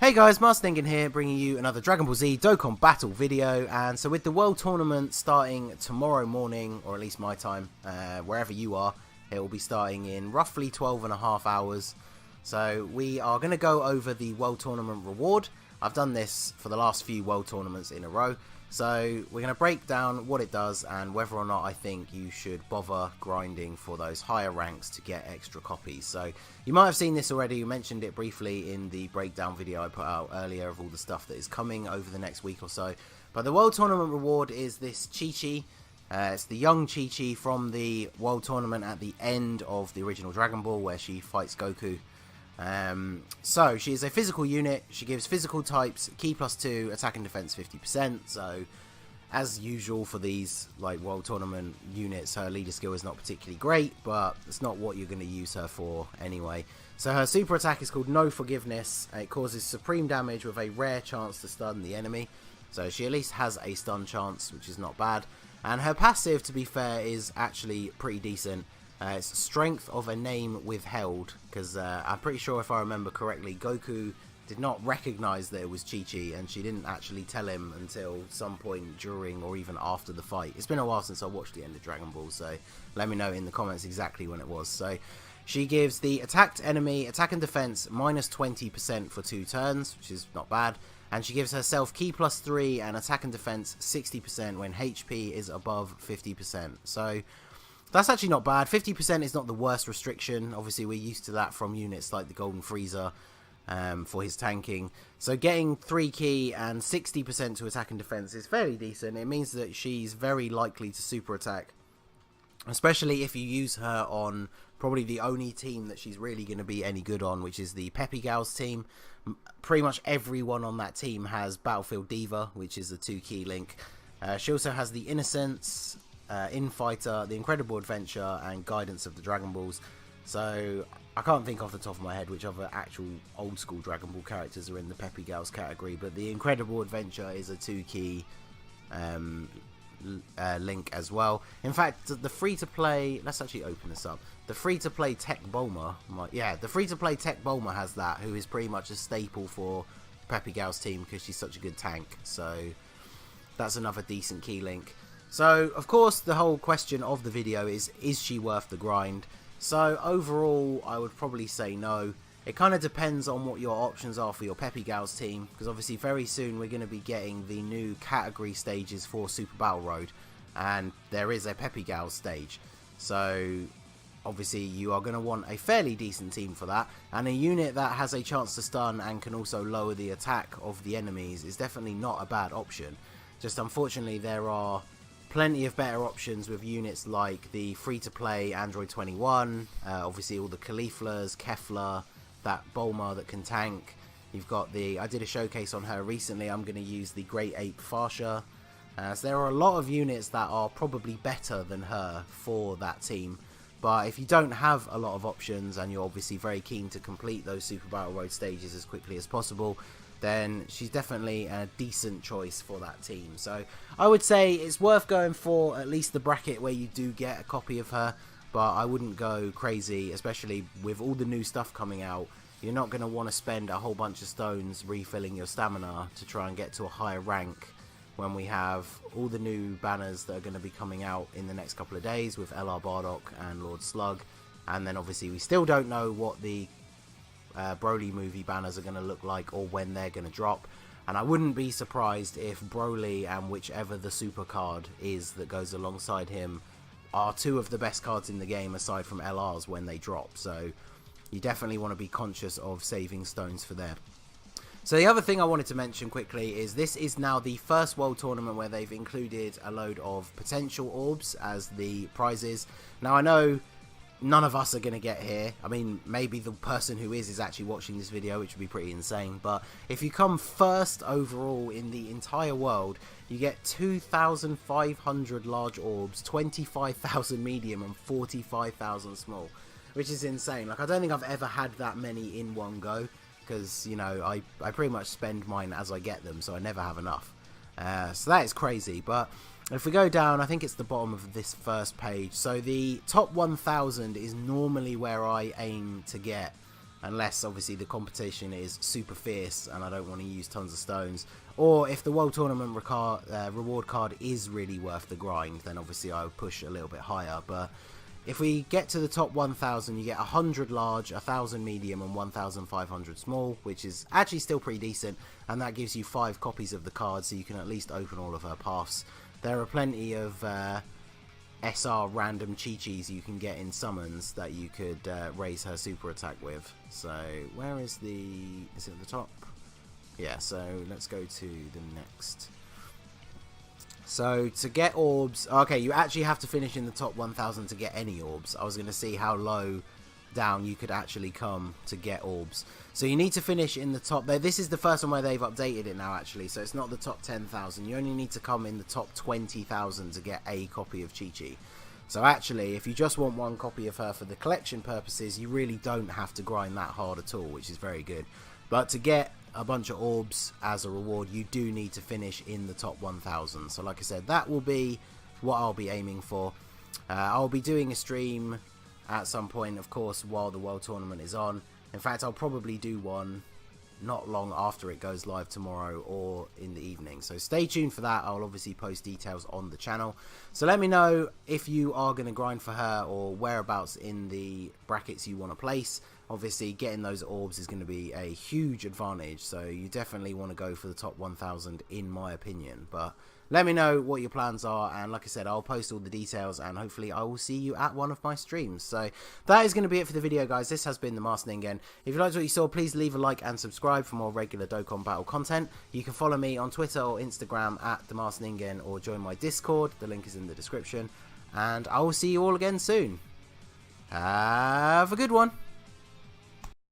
Hey guys, Master Ningen here, bringing you another Dragon Ball Z Dokkan Battle video. And so with the World Tournament starting tomorrow morning, or at least my time, wherever you are, it will be starting in roughly 12.5 hours. So we are going to go over the World Tournament reward. I've done this for the last few World Tournaments in a row. So we're going to break down what it does and whether or not I think you should bother grinding for those higher ranks to get extra copies. So you might have seen this already. You mentioned it briefly in the breakdown video I put out earlier of all the stuff that is coming over the next week or so. But the World Tournament reward is this Chi-Chi. It's the young Chi-Chi from the World Tournament at the end of the original Dragon Ball where she fights Goku. So she is a physical unit. She gives physical types Ki +2, attack and defense 50%. So as usual for these like World Tournament units, her leader skill is not particularly great, but it's not what you're going to use her for anyway. So her super attack is called No Forgiveness. It causes supreme damage with a rare chance to stun the enemy. So she at least has a stun chance, which is not bad. And her passive, to be fair, is actually pretty decent. It's strength of a name withheld, because I'm pretty sure if I remember correctly, Goku did not recognize that it was Chi-Chi, and she didn't actually tell him until some point during or even after the fight. It's been a while since I watched the end of Dragon Ball, so let me know in the comments exactly when it was. So she gives the attacked enemy attack and defense minus 20% for 2 turns, which is not bad. And she gives herself Ki +3 and attack and defense 60% when HP is above 50%. So that's actually not bad. 50% is not the worst restriction. Obviously, we're used to that from units like the Golden Frieza for his tanking. So getting 3 Ki and 60% to attack and defense is fairly decent. It means that she's very likely to super attack, especially if you use her on probably the only team that she's really going to be any good on, which is the PHY's team. Pretty much everyone on that team has Battlefield Diva, which is a 2 Ki link. She also has the Innocence, Infighter, the Incredible Adventure, and Guidance of the Dragon Balls. So I can't think off the top of my head which other actual old school Dragon Ball characters are in the PHY's category, but the Incredible Adventure is a 2 Ki link as well. In fact, the free-to-play, let's actually open this up. The free-to-play Tech Bulma, the free-to-play Tech Bulma has that, who is pretty much a staple for PHY's team because she's such a good tank. So that's another decent key link. So of course the whole question of the video is she worth the grind? So overall I would probably say no. It kind of depends on what your options are for your PHY's team, because obviously very soon we're going to be getting the new category stages for Super Battle Road, and there is a PHY's stage. So obviously you are going to want a fairly decent team for that, and a unit that has a chance to stun and can also lower the attack of the enemies is definitely not a bad option. Just unfortunately there are plenty of better options with units like the free-to-play Android 21, obviously all the Cauliflas, Kefla, that Bulma that can tank. You've got the, I did a showcase on her recently, I'm going to use the Great Ape Farsha. So there are a lot of units that are probably better than her for that team. But if you don't have a lot of options and you're obviously very keen to complete those Super Battle Road stages as quickly as possible, then she's definitely a decent choice for that team. So I would say it's worth going for at least the bracket where you do get a copy of her, but I wouldn't go crazy, especially with all the new stuff coming out. You're not going to want to spend a whole bunch of stones refilling your stamina to try and get to a higher rank when we have all the new banners that are going to be coming out in the next couple of days with LR Bardock and Lord Slug. And then obviously we still don't know what the Broly movie banners are going to look like or when they're going to drop, and I wouldn't be surprised if Broly and whichever the super card is that goes alongside him are 2 of the best cards in the game aside from LRs when they drop. So you definitely want to be conscious of saving stones for them. So the other thing I wanted to mention quickly is this is now the first World Tournament where they've included a load of potential orbs as the prizes. Now I know none of us are going to get here. I mean, maybe the person who is actually watching this video, which would be pretty insane. But if you come first overall in the entire world, you get 2,500 large orbs, 25,000 medium, and 45,000 small, which is insane. Like, I don't think I've ever had that many in one go, because, you know, I pretty much spend mine as I get them, so I never have enough. So that is crazy. But if we go down, I think it's the bottom of this first page. So the top 1,000 is normally where I aim to get unless obviously the competition is super fierce and I don't want to use tons of stones, or if the World Tournament reward card is really worth the grind, then obviously I would push a little bit higher. But if we get to the top 1000, you get 100 large, 1000 medium and 1500 small, which is actually still pretty decent, and that gives you 5 copies of the card, so you can at least open all of her paths. There are plenty of SR random Chi-Chis you can get in summons that you could raise her super attack with. So where is is it at the top? Yeah, so let's go to the next. So to get orbs, okay, you actually have to finish in the top 1000 to get any orbs. I was going to see how low down you could actually come to get orbs. So you need to finish in the top there. This is the first one where they've updated it now, actually, so it's not the top 10,000. You only need to come in the top 20,000 to get a copy of Chi-Chi. So actually, if you just want one copy of her for the collection purposes, you really don't have to grind that hard at all, which is very good. But to get a bunch of orbs as a reward, you do need to finish in the top 1000. So like I said, that will be what I'll be aiming for. I'll be doing a stream at some point, of course, while the World Tournament is on. In fact, I'll probably do one not long after it goes live tomorrow or in the evening. So stay tuned for that. I'll obviously post details on the channel. So let me know if you are going to grind for her or whereabouts in the brackets you want to place. Obviously, getting those orbs is going to be a huge advantage, so you definitely want to go for the top 1000 in my opinion. But let me know what your plans are, and like I said, I'll post all the details, and hopefully I will see you at one of my streams. So that is going to be it for the video, guys. This has been the Master Ningen. If you liked what you saw, please leave a like and subscribe for more regular Dokkan Battle content. You can follow me on Twitter or Instagram at the Master Ningen, or join my Discord. The link is in the description, and I will see you all again soon. Have a good one.